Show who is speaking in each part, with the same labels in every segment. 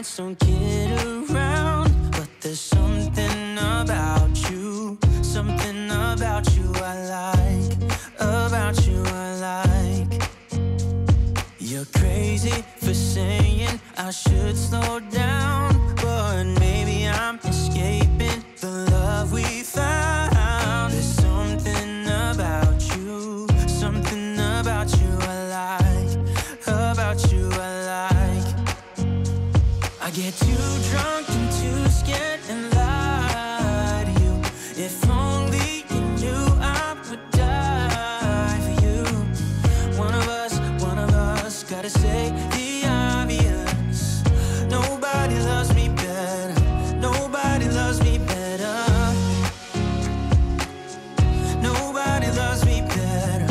Speaker 1: nights don't get around, but there's something about you, something about you I like, about you I like. You're crazy for saying I should slow down, but maybe I'm escaping the love we found. There's something about you, something about you I like, about you I like. I get too drunk and too scared and lie to you. If only you knew I would die for you. One of us gotta say the obvious. Nobody loves me better, nobody loves me better, nobody loves me better.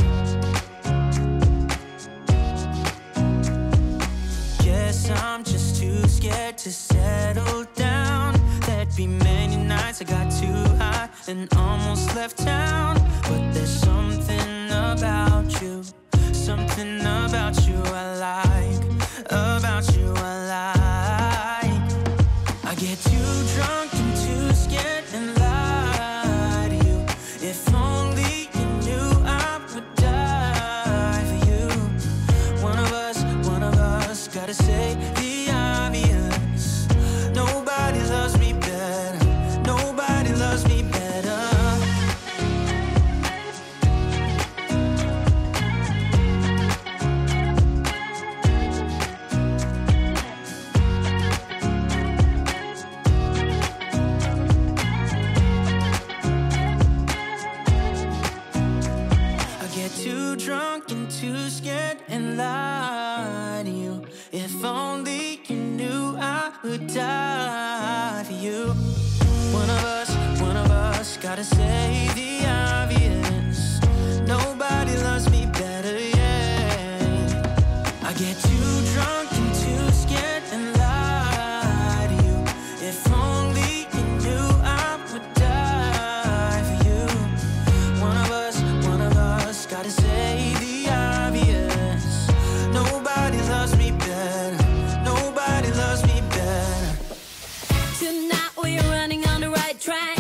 Speaker 1: Guess I'm just too scared to settle down. There'd be many nights I got too high and almost left town, but there's something about you, something about you I like, about you I like. I get too drunk and too scared and lie to you. If only you knew I would die for you. One of us gotta say the obvious. Nobody loves me better, nobody loves me better. I get too drunk and too scared and lie to you. If only you knew I would die for you. One of us gotta say the obvious. Nobody loves me better, yeah. I get too drunk and too scared and lie to you. If only you knew I would die for you. One of us gotta say the obvious. Nobody loves me better, nobody loves me better.
Speaker 2: Tonight we're running on the right track.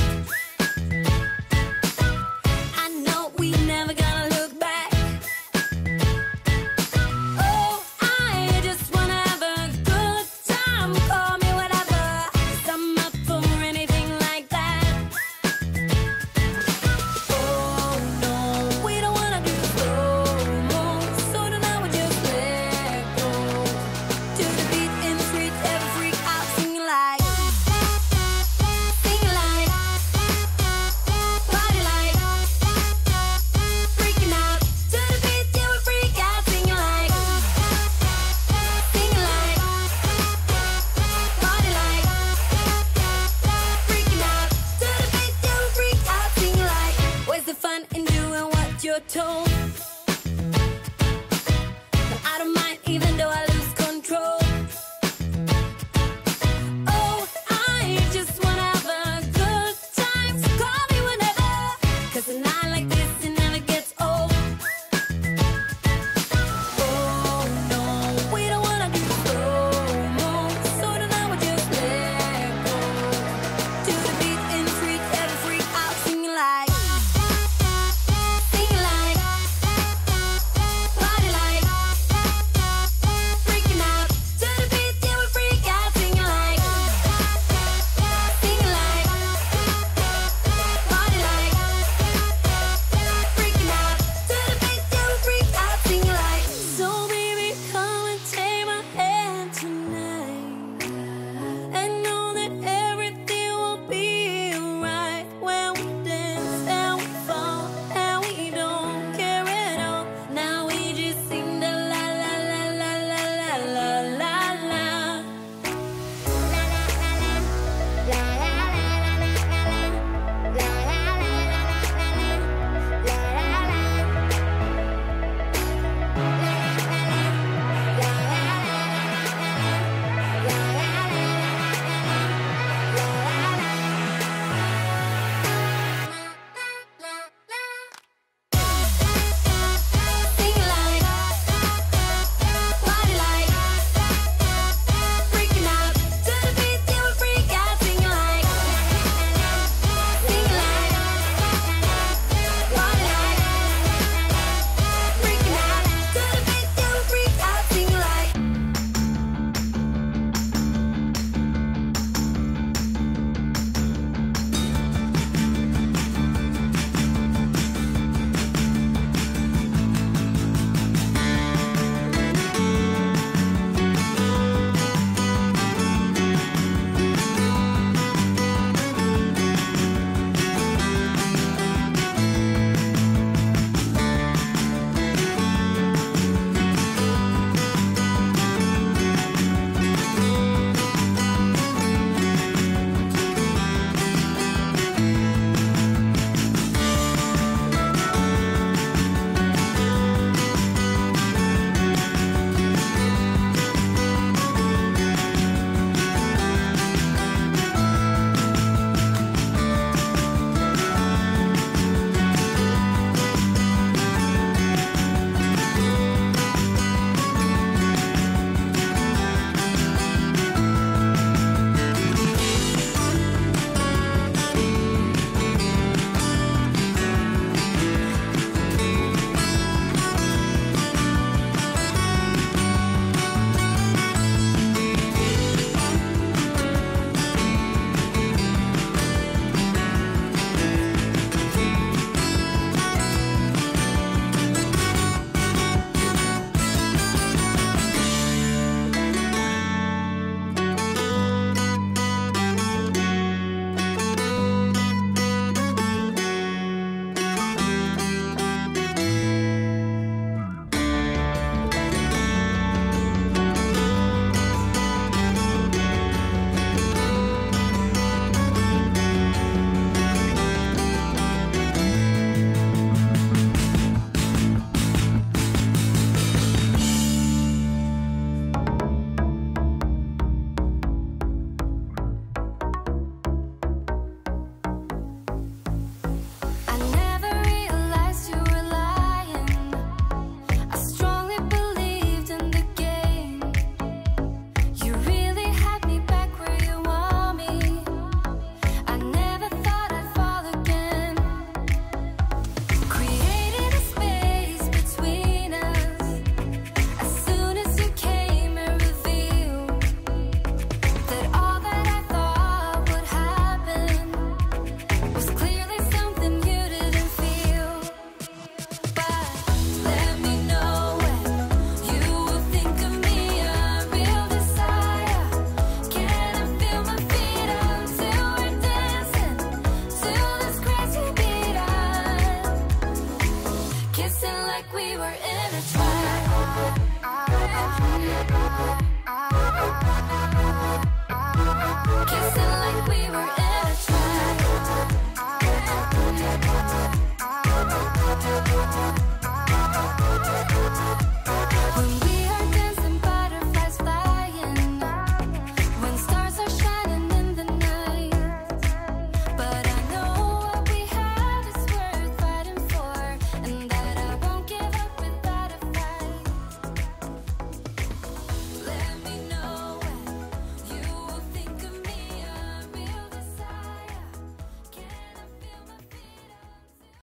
Speaker 2: Kissing